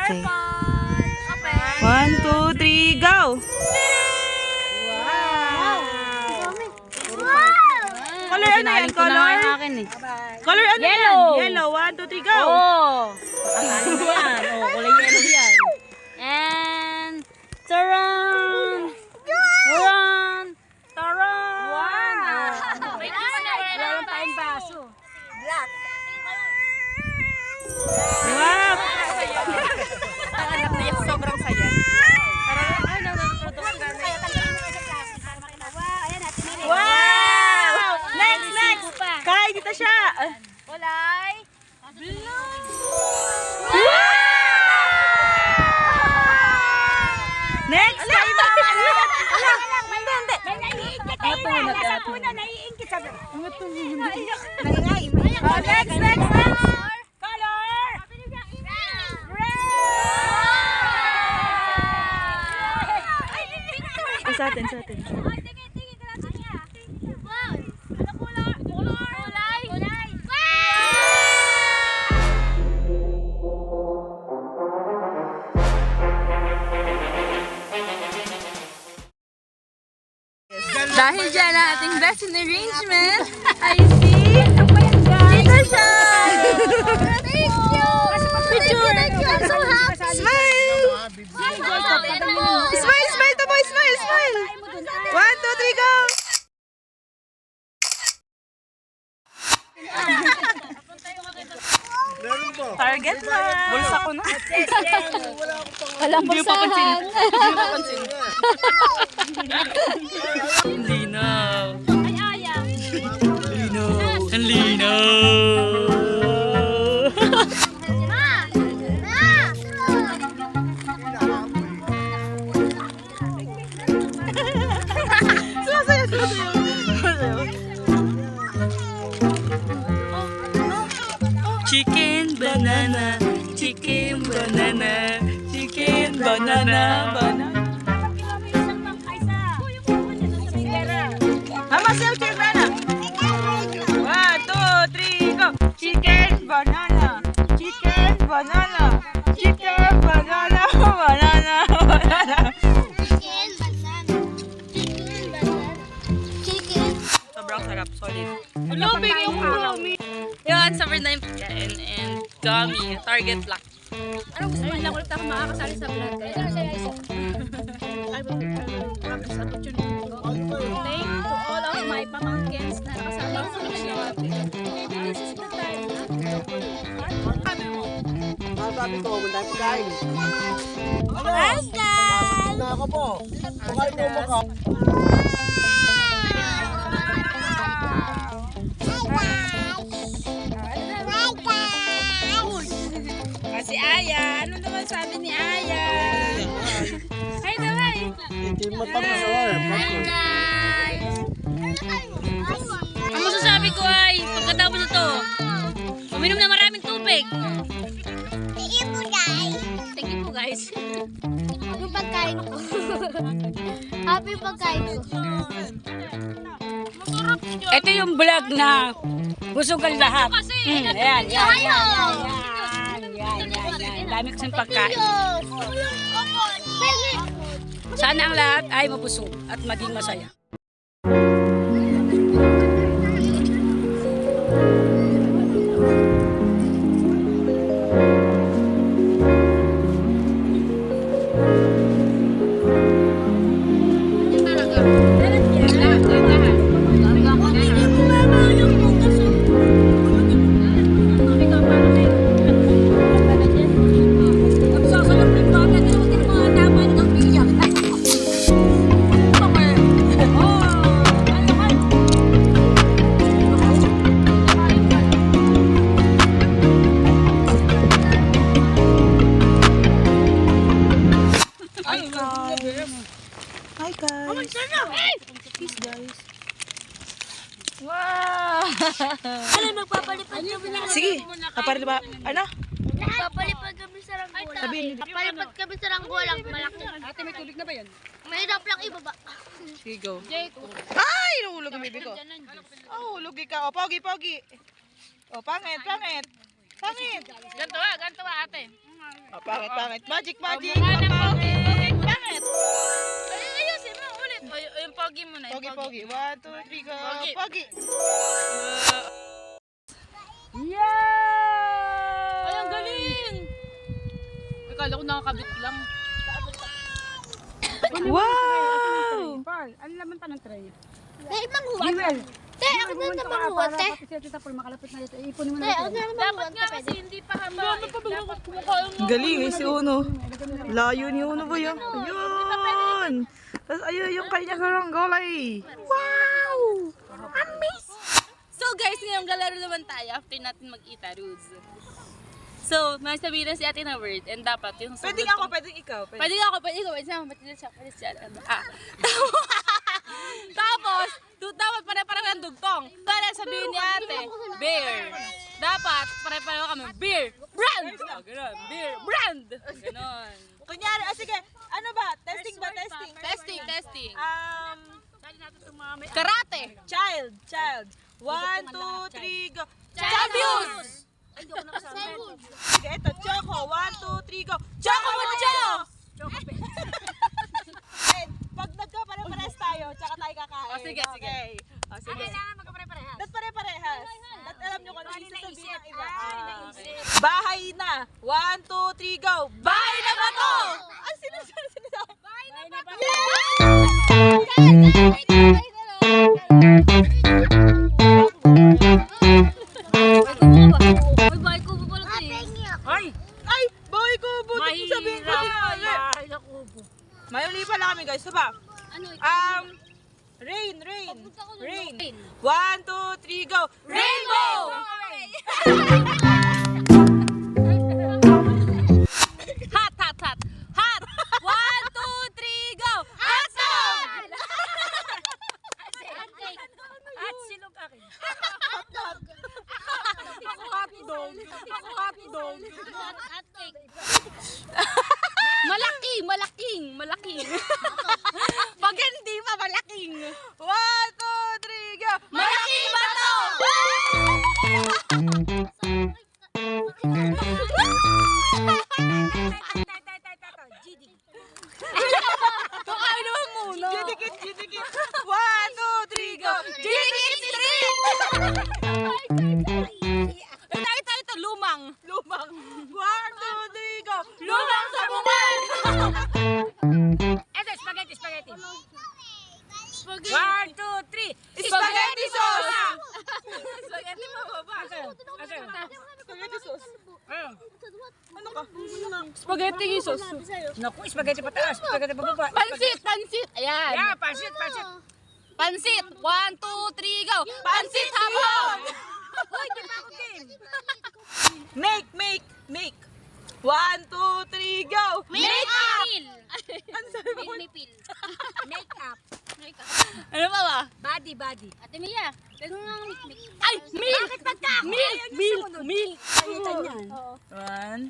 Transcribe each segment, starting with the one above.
Okay. 1, 2, 3, go! Wow! Color ano yan? Color? Color ano yan? Yellow. 1, 2, 3, go! Akala mo yan. Kulay yellow yan. And taran! Taran! Taran! Wow! Wala lang tayong baso. Black. Wow! Sobrang saya. Wow! Next! Kai, dito siya! Kulay. Next! Kay Mama! Next! Sa atin. Dahil dyan ang ating best in arrangement, I see Tita siya! Picture! I'm so happy! Smile! Smile to boy! Smile! 1, 2, 3, go! Target na! Bulsa ko na. Walang pagsahan. Linaw. Ay, ayang. Ang linaw. Chicken banana, chicken banana, chicken banana, banana. Mama, say chicken banana. 1, 2, 3, go. Chicken banana, chicken banana, chicken banana, banana, banana. Sobrang sarap, solid. Lubig yung gummy. Yun, summer na yung pagkain and gummy, Target Black. Ano gusto mo? Ilang ulit ako makakasali sa vlog. Kaya ano siya isa? I will promise sa opportunity. Thank to all of my pamangkins na nakasama sa vlog. This is the time. Sabi ko, wala tayo kain. Hi, guys! Na ako po. Kumain mo ka. Si Aya, ano naman sabi ni Aya? Hi daw, hi! Hindi matamas ako eh. Ang masasabi ko ay, pagkatapos na to, uminom na maraming tubig. Thank you po guys. Yung pagkain ko. Happy pagkain ko. Ito yung vlog na busog ang lahat. Ayan. Dami kasing pagkain. Sana ang lahat ay mabusog at maging masaya. Hi guys! Peace guys! Wow! Ano, magpapalipad kami na. Sige! Kapari ba? Ano? Magpapalipad kami sa ranggola. Sabihin niyo. Papalipad kami sa ranggola. Malaki. Ate, may tubig na ba yan? Mahirap lang ibaba. Sige, go. Ay! Nahulog ang bibi ko. Oh, hulog ka. O, pogi. O, pangit. Pangit. Ganto ate. Pangit. Magic. Mukha ng pogi. Bakit? Ayusin mo ulit. Yung pogi mo na. Pogi. 1, 2, 3, go. Pogi. Pogi. Yeah! Ay, ang galing! Akala ko nakakabit lang. Wow! Paul, ano naman pa ng tray? Dahil manghuwat. Jewel! Te, ako na naman manghuwat, te. Tita Paul, makalapit na dito. Ipon mo Te, na ako dito. na naman Dapat manghuwat, nga te. kasi hindi pa haba. Dapat kumukha Galing si Uno. Layo ni Uno ba yun? Ayun! Tapos ayun yung kanya karanggolay. Wow! So guys, ngayong galaro naman tayo after natin mag-ita, Rudes. So, may sabihin na si ate na word and dapat yung Pwede sunod ako, tong- pwede ikaw. Pwede ikaw. Pwede siya. Pwede siya. Tapos, dapat pare-pareho ng dugtong. Para sabihin ni ate, beer. Dapat pare-pareho kami, beer. Brand! Oh, ganun. Beer. Brand! Ganon. Kunyari, sige. Ano ba? Testing ba? Testing. Testing. Karate. Karate. Child. 1, 2, 3, go. Champions! Sige, ito. Choco. 1, 2, 3, go. Choco Mucho! Okay, pag nagka-pare-pares tayo, tsaka tayo kakain. Oh, sige. Okay. Oh, sige. magkapare-parehas. Ba't pare-parehas? Ba't alam nyo kung ano yung sasabihin ng iba? Bahay na. 1, 2, 3, go. Bahay na ba to? Ang sinasabi. Bahay na ba to? Uy, bakit ko pa pala ito eh? Ay, bahay ko. Buti yung sabihin ko. May uli pala kami guys. Saba? Ano? Rain. Punta ko ng Rain. Rain. 1, 2, 3, go. Rainbow! Hot! Hot! 1, 2, 3, go! Hot dog! At silog akin. Hotcake. Malaking. Pag hindi pa malaking. 1, 2, 3, go. Malaking bato! Tukaw naman muna. Gidikit. 1, 2, 3, go. Jigit Street! Ito, lumang. 1, 2, 3, go. Lumang sa bungan! Eto, spaghetti. 1, 2, 3. Spaghetti sauce! Spaghetti mababa. Spaghetti sauce. Ano ka? Spaghetti sauce. Naku, spaghetti pataas, spaghetti pababa. Pansit! Ayan. Yeah, pansit. Pansit! 1, 2, 3, go! Pansit habang! Hoy, di pa ako game. Make. 1, 2, 3, go. Make up! Ano sabi mo? Makeup. Ano pa ba? Body. Ate Mia, pwede mo nga mikmik. Ay! Milk! Bakit pagka? Milk! Kalitan yan. 1,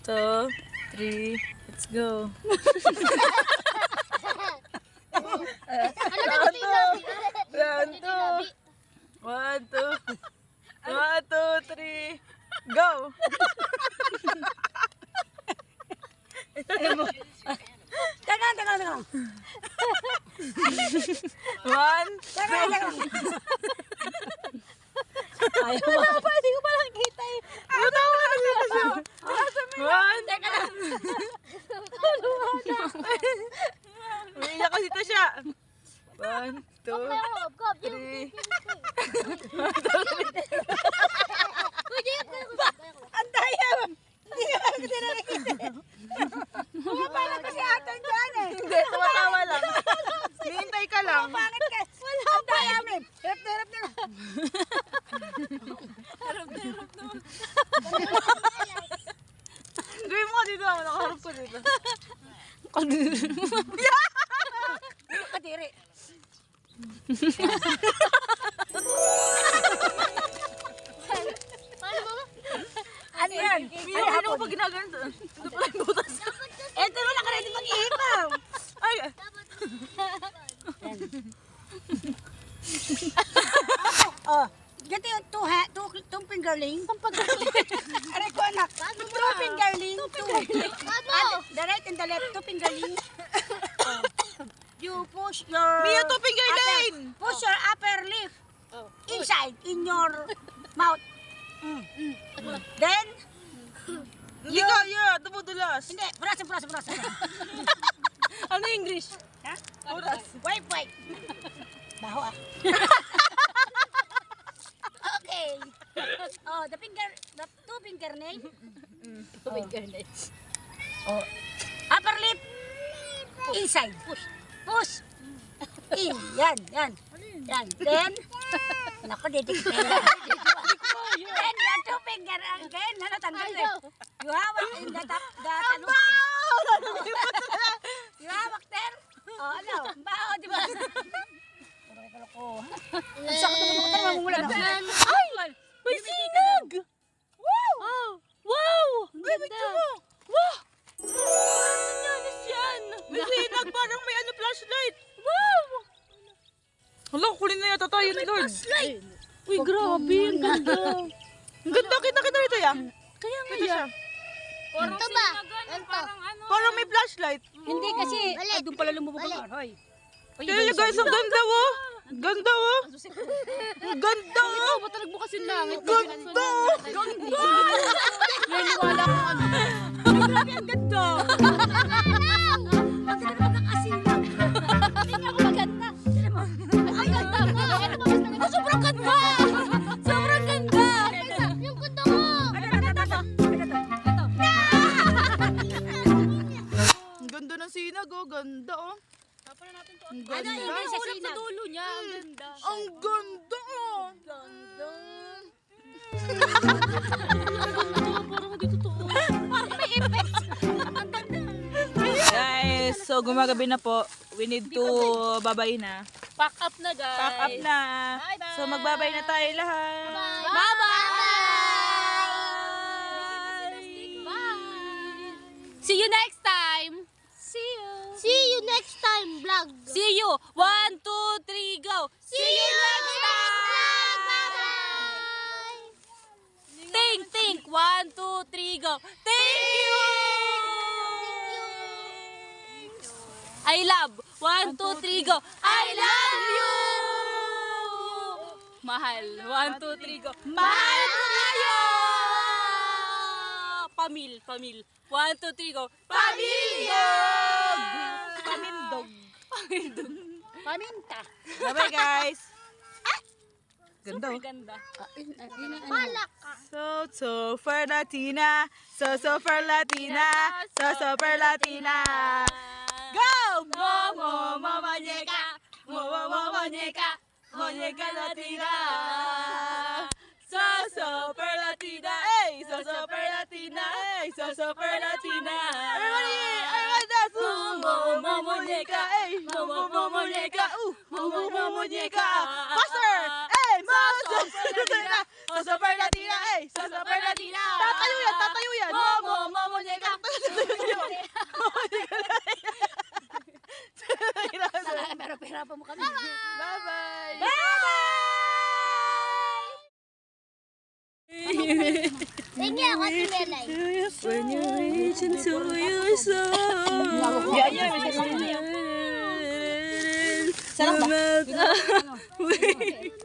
2, 3, let's go. Ano na kasi labi? 1, 2, 3, go. Teka. 1, Ayaw mo. Pwede ko palang kita eh. One. Teka lang. Umiiyak kasi ito siya. 1, 2, 3. Ang daya mo. Hindi ka lang kasi nakikita eh. Pumapala kasi atan dyan eh. Hindi, tumatawa lang. Hihintay ka lang. Pangit ka. Wala. Ang daya mo eh. Hirap na lang. Gawin mo ka dito. Nakaharap ko dito. Kadiri. Ano yan? Ano ko pag ginaganto? Ito pala yung butas. Ito mo nakaredy mag-ihipaw. Ay! Oh, get Ate, two fingerling. Aray ko anak. Two fingerling. The right and the left, two fingerling. You push your... Mia, two finger lane! Push your upper lip inside in your mouth. Then, Hindi ka, yeah, dumudulas. hindi, burasan. Ano English? Ha? Wait. Baho ah. Okay. Oh, the two finger nail. Oh. Upper lip inside. Push. In. Yan. Then, naku, didikit. Then, the two finger again. Tanggal eh. You hawak in the top, the talong. You hawak there. Oh, ano? Bao, di ba? Ang sakit naman mo tayo, mamumula na. Ay! May sinag! Wow! Wow! Baby, mo! Wow! Sanyalis yan! May sinag, parang may ano, flashlight. Wow! Hala, kulin na yata tayo ni Lord. Uy, grabe! Ang ganda! Ang ganda, kita rito yan. Kaya nga Ito siya. Parang Ito ba? sinagan, parang ano. Parang may flashlight. Hindi kasi, doon pala lumubog ang aray. Kaya niyo guys, ang ganda oh. Ganda oh. Ang ganda oh. Matalag mo kasi langit. Ganda! Naniwala ko ano. Grabe, ang ganda. Ang ganda ng asilang. Hindi nga ako maganda. Ang ganda mo. Sobrang ganda. Sobrang ganda. Yung ganda mo! Ang ganda ng sinag oh. Ganda oh. Ang Ano ganda. yung sa sinag? Dulo niya, ang ganda. Ang ganda oh. Parang hindi totoo. Guys, so gumagabi na po. We need to babay na. Pack up na guys. Pack up na. Bye-bye. So magbabay na tayo lahat. Bye-bye! See you next time! See you next time, vlog. See you! 1, 2, 3, go! See you next time! Think! 1, 2, 3, go! Thank you! I love! 1, 2, 3, go! I love you! Mahal! 1, 2, 3, go! Mahal ko kayo! Pamil! 1, 2, 3, go! Pamilya! Pamindog. Paminta. Bye-bye guys. Ganda oh. Ganda. So for Latina. So for Latina. So for Latina. Go! Momo, muñeca, muñeca, muñeca latina. So per latina, hey, so per latina, hey, so per latina. Everybody dance. Momo, muñeca, hey, momo, muñeca, momo, muñeca. Faster! Hey, So per latina, hey, so per latina. Tatayo yan. Momo, muñeca. Pero pera pa mo kami. Bye-bye. Thank you, Ate Melay. When you reach into your soul. Yeah. Sarap ba? Wait.